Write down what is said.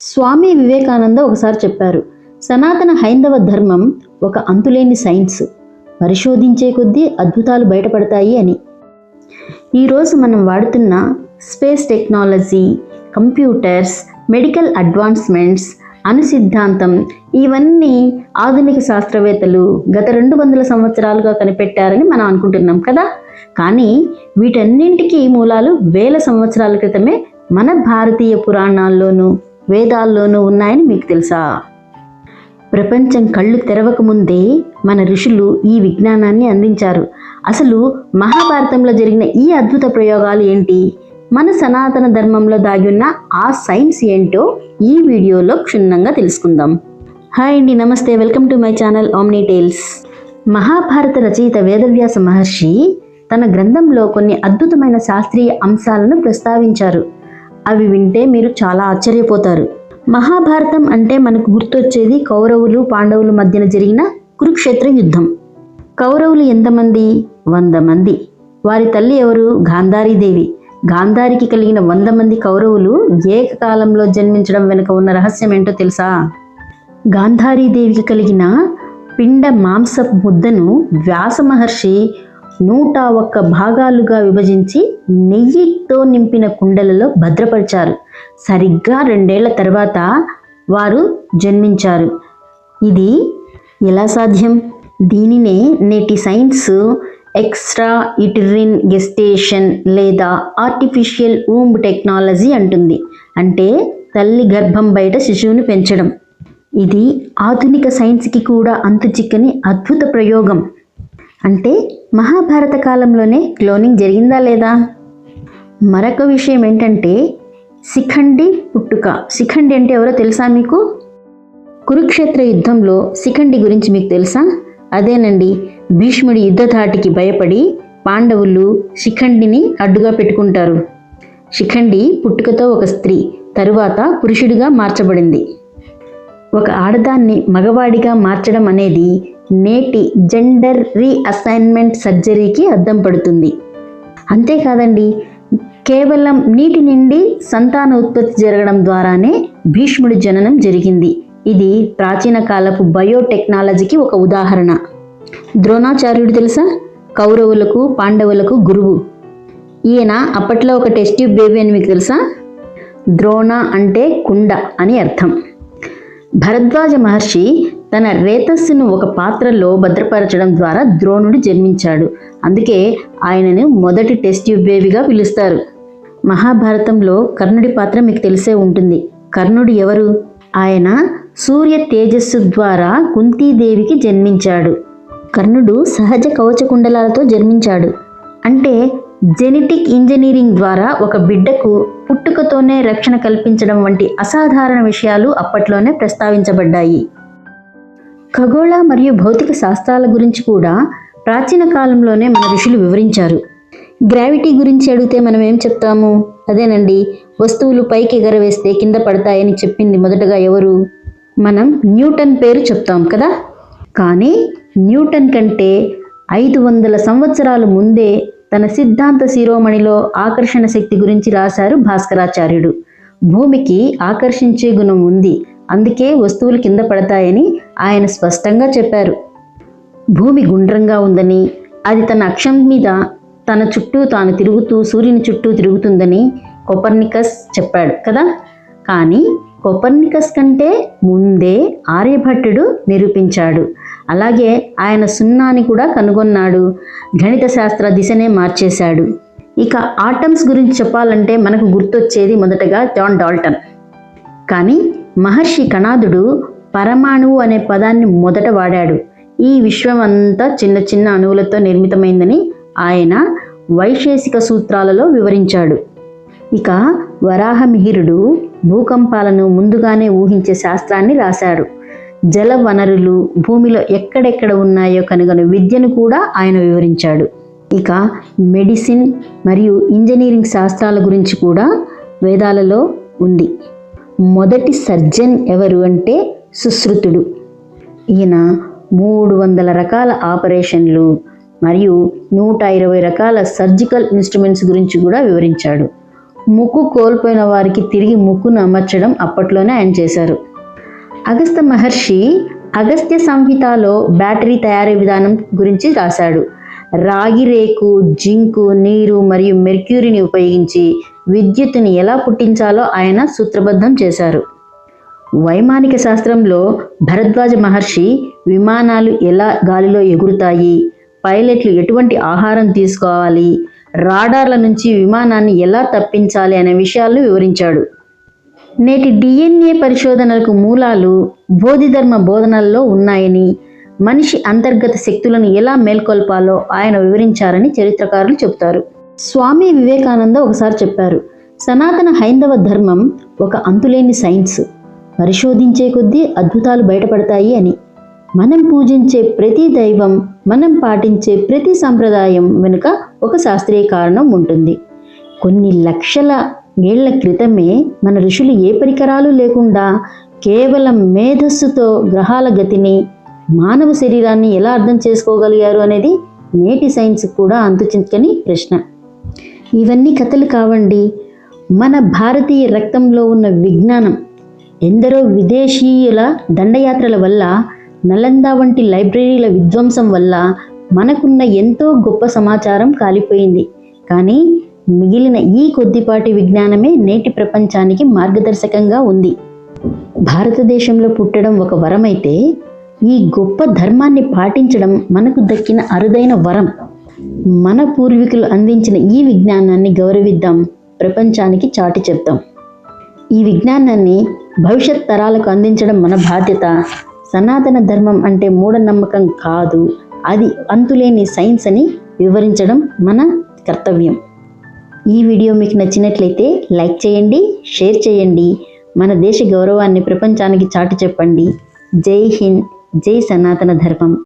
స్వామి వివేకానంద ఒకసారి చెప్పారు, సనాతన హైందవ ధర్మం ఒక అంతులేని సైన్స్, పరిశోధించే కొద్దీ అద్భుతాలు బయటపడతాయి అని. ఈరోజు మనం వాడుతున్న space technology, computers, medical advancements, అణుసిద్ధాంతం, ఇవన్నీ ఆధునిక శాస్త్రవేత్తలు గత 200 సంవత్సరాలుగా కనిపెట్టారని మనం అనుకుంటున్నాం కదా. కానీ వీటన్నింటికీ మూలాలు వేల సంవత్సరాల క్రితమే మన భారతీయ పురాణాల్లోనూ వేదాల్లోనూ ఉన్నాయని మీకు తెలుసా? ప్రపంచం కళ్ళు తెరవకముందే మన ఋషులు ఈ విజ్ఞానాన్ని అందించారు. అసలు మహాభారతంలో జరిగిన ఈ అద్భుత ప్రయోగాలు ఏంటి, మన సనాతన ధర్మంలో దాగి ఉన్న ఆ సైన్స్ ఏంటో ఈ వీడియోలో క్షుణ్ణంగా తెలుసుకుందాం. హాయ్ అండి, నమస్తే, welcome to my channel Omni Tales. Mahabharata రచయిత వేదవ్యాస మహర్షి తన గ్రంథంలో కొన్ని అద్భుతమైన శాస్త్రీయ అంశాలను ప్రస్తావించారు. అవి వింటే మీరు చాలా ఆశ్చర్యపోతారు. మహాభారతం అంటే మనకు గుర్తొచ్చేది కౌరవులు పాండవుల మధ్యన జరిగిన కురుక్షేత్ర యుద్ధం. కౌరవులు ఎంతమంది? 100 మంది. వారి తల్లి ఎవరు? గాంధారీదేవి. గాంధారికి కలిగిన 100 మంది కౌరవులు ఏకకాలంలో జన్మించడం వెనుక ఉన్న రహస్యం ఏంటో తెలుసా? గాంధారీదేవికి కలిగిన పిండ మాంస ముద్దను వ్యాస మహర్షి 101 భాగాలుగా విభజించి నెయ్యితో నింపిన కుండలలో భద్రపరిచారు. సరిగ్గా 2 ఏళ్ల తర్వాత వారు జన్మించారు. ఇది ఎలా సాధ్యం? దీనినే నేటి సైన్స్ ఎక్స్ట్రా యూటరిన్ గెస్టేషన్ లేదా ఆర్టిఫిషియల్ ఊంబ్ టెక్నాలజీ అంటుంది. అంటే తల్లి గర్భం బయట శిశువుని పెంచడం. ఇది ఆధునిక సైన్స్కి కూడా అంతుచిక్కని అద్భుత ప్రయోగం. అంటే మహాభారత కాలంలోనే క్లోనింగ్ జరిగిందా లేదా? మరొక విషయం ఏంటంటే శిఖండి పుట్టుక. శిఖండి అంటే ఎవరో తెలుసా మీకు? కురుక్షేత్ర యుద్ధంలో శిఖండి గురించి మీకు తెలుసా? అదేనండి, భీష్ముడి యుద్ధధాటికి భయపడి పాండవులు శిఖండిని అడ్డుగా పెట్టుకుంటారు. శిఖండి పుట్టుకతో ఒక స్త్రీ, తరువాత పురుషుడిగా మార్చబడింది. ఒక ఆడదాన్ని మగవాడిగా మార్చడం అనేది నేటి జెండర్ రీఅసైన్మెంట్ సర్జరీకి అద్దం పడుతుంది. అంతేకాదండి, కేవలం నీటి నుండి సంతాన ఉత్పత్తి జరగడం ద్వారానే భీష్ముడి జననం జరిగింది. ఇది ప్రాచీన కాలపు బయోటెక్నాలజీకి ఒక ఉదాహరణ. ద్రోణాచార్యుడు తెలుసా? కౌరవులకు పాండవులకు గురువు. ఈయన అప్పట్లో ఒక టెస్ట్ ట్యూబ్ బేబీ అని మీకు తెలుసా? ద్రోణ అంటే కుండ అని అర్థం. భరద్వాజ మహర్షి తన రేతస్సును ఒక పాత్రలో భద్రపరచడం ద్వారా ద్రోణుడు జన్మించాడు. అందుకే ఆయనను మొదటి టెస్ట్ ట్యూబ్ బేబీగా పిలుస్తారు. మహాభారతంలో కర్ణుడి పాత్ర మీకు తెలిసే ఉంటుంది. కర్ణుడు ఎవరు? ఆయన సూర్య తేజస్సు ద్వారా కుంతీదేవికి జన్మించాడు. కర్ణుడు సహజ కవచ కుండలాలతో జన్మించాడు. అంటే జెనెటిక్ ఇంజనీరింగ్ ద్వారా ఒక బిడ్డకు పుట్టుకతోనే రక్షణ కల్పించడం వంటి అసాధారణ విషయాలు అప్పట్లోనే ప్రస్తావించబడ్డాయి. ఖగోళ మరియు భౌతిక శాస్త్రాల గురించి కూడా ప్రాచీన కాలంలోనే మన ఋషులు వివరించారు. గ్రావిటీ గురించి అడిగితే మనం ఏం చెప్తాము? అదేనండి, వస్తువులు పైకి ఎగరవేస్తే కింద పడతాయని చెప్పింది మొదటగా ఎవరు? మనం న్యూటన్ పేరు చెప్తాం కదా. కానీ న్యూటన్ కంటే 500 సంవత్సరాల ముందే తన సిద్ధాంత శిరోమణిలో ఆకర్షణ శక్తి గురించి రాశారు భాస్కరాచార్యుడు. భూమికి ఆకర్షించే గుణం ఉంది, అందుకే వస్తువులు కింద పడతాయని ఆయన స్పష్టంగా చెప్పారు. భూమి గుండ్రంగా ఉందని, అది తన అక్షం మీద తన చుట్టూ తాను తిరుగుతూ సూర్యుని చుట్టూ తిరుగుతుందని కోపర్నికస్ చెప్పాడు కదా. కానీ కోపర్నికస్ కంటే ముందే ఆర్యభట్టుడు నిరూపించాడు. అలాగే ఆయన సున్నాని కూడా కనుగొన్నాడు. గణిత శాస్త్ర దిశనే మార్చేశాడు. ఇక ఆటమ్స్ గురించి చెప్పాలంటే మనకు గుర్తొచ్చేది మొదటగా జాన్ డాల్టన్. కానీ మహర్షి కణాదుడు పరమాణువు అనే పదాన్ని మొదట వాడాడు. ఈ విశ్వం అంతా చిన్న చిన్న అణువులతో నిర్మితమైందని ఆయన వైశేషిక సూత్రాలలో వివరించాడు. ఇక వరాహమిహిరుడు భూకంపాలను ముందుగానే ఊహించే శాస్త్రాన్ని రాశాడు. జల వనరులు భూమిలో ఎక్కడెక్కడ ఉన్నాయో కనుగొనే విద్యను కూడా ఆయన వివరించాడు. ఇక మెడిసిన్ మరియు ఇంజనీరింగ్ శాస్త్రాల గురించి కూడా వేదాలలో ఉంది. మొదటి సర్జన్ ఎవరు అంటే సుశ్రుతుడు. ఈయన 300 రకాల ఆపరేషన్లు మరియు 120 రకాల సర్జికల్ ఇన్స్ట్రుమెంట్స్ గురించి కూడా వివరించాడు. ముక్కు కోల్పోయిన వారికి తిరిగి ముక్కును అమర్చడం అప్పట్లోనే ఆయన చేశారు. అగస్త్య మహర్షి అగస్త్య సంహితలో బ్యాటరీ తయారీ విధానం గురించి రాశాడు. రాగి రేకు, జింకు, నీరు మరియు మెర్క్యూరీని ఉపయోగించి విద్యుత్తుని ఎలా పుట్టించాలో ఆయన సూత్రబద్ధం చేశారు. వైమానిక శాస్త్రంలో భరద్వాజ మహర్షి విమానాలు ఎలా గాలిలో ఎగురుతాయి, పైలట్లు ఎటువంటి ఆహారం తీసుకోవాలి, రాడార్ల నుంచి విమానాన్ని ఎలా తప్పించాలి అనే విషయాలను వివరించాడు. నేటి DNA పరిశోధనలకు మూలాలు బోధిధర్మ బోధనల్లో ఉన్నాయని, మనిషి అంతర్గత శక్తులను ఎలా మేల్కొల్పాలో ఆయన వివరించారని చరిత్రకారులు చెబుతారు. స్వామి వివేకానంద ఒకసారి చెప్పారు, సనాతన హైందవ ధర్మం ఒక అంతులేని సైన్స్, పరిశోధించే కొద్దీ అద్భుతాలు బయటపడతాయి అని. మనం పూజించే ప్రతి దైవం, మనం పాటించే ప్రతి సంప్రదాయం వెనుక ఒక శాస్త్రీయ కారణం ఉంటుంది. కొన్ని లక్షల ఏళ్ల క్రితమే మన ఋషులు ఏ పరికరాలు లేకుండా కేవలం మేధస్సుతో గ్రహాల గతిని, మానవ శరీరాన్ని ఎలా అర్థం చేసుకోగలిగారు అనేది నేటి సైన్స్ కూడా అంతుచిక్కని ప్రశ్న. ఇవన్నీ కథలు కావండి, మన భారతీయ రక్తంలో ఉన్న విజ్ఞానం. ఎందరో విదేశీయుల దండయాత్రల వల్ల, నలంద వంటి లైబ్రరీల విధ్వంసం వల్ల మనకున్న ఎంతో గొప్ప సమాచారం కాలిపోయింది. కానీ మిగిలిన ఈ కొద్దిపాటి విజ్ఞానమే నేటి ప్రపంచానికి మార్గదర్శకంగా ఉంది. భారతదేశంలో పుట్టడం ఒక వరమైతే, ఈ గొప్ప ధర్మాన్ని పాటించడం మనకు దక్కిన అరుదైన వరం. మన పూర్వీకులు అందించిన ఈ విజ్ఞానాన్ని గౌరవిద్దాం, ప్రపంచానికి చాటి చెప్దాం. ఈ విజ్ఞానాన్ని భవిష్యత్ తరాలకు అందించడం మన బాధ్యత. సనాతన ధర్మం అంటే మూఢనమ్మకం కాదు, అది అంతులేని సైన్స్ అని వివరించడం మన కర్తవ్యం. ఈ వీడియో మీకు నచ్చినట్లయితే లైక్ చేయండి, షేర్ చేయండి. మన దేశ గౌరవాన్ని ప్రపంచానికి చాటి చెప్పండి. జై హింద్, జై సనాతన ధర్మం.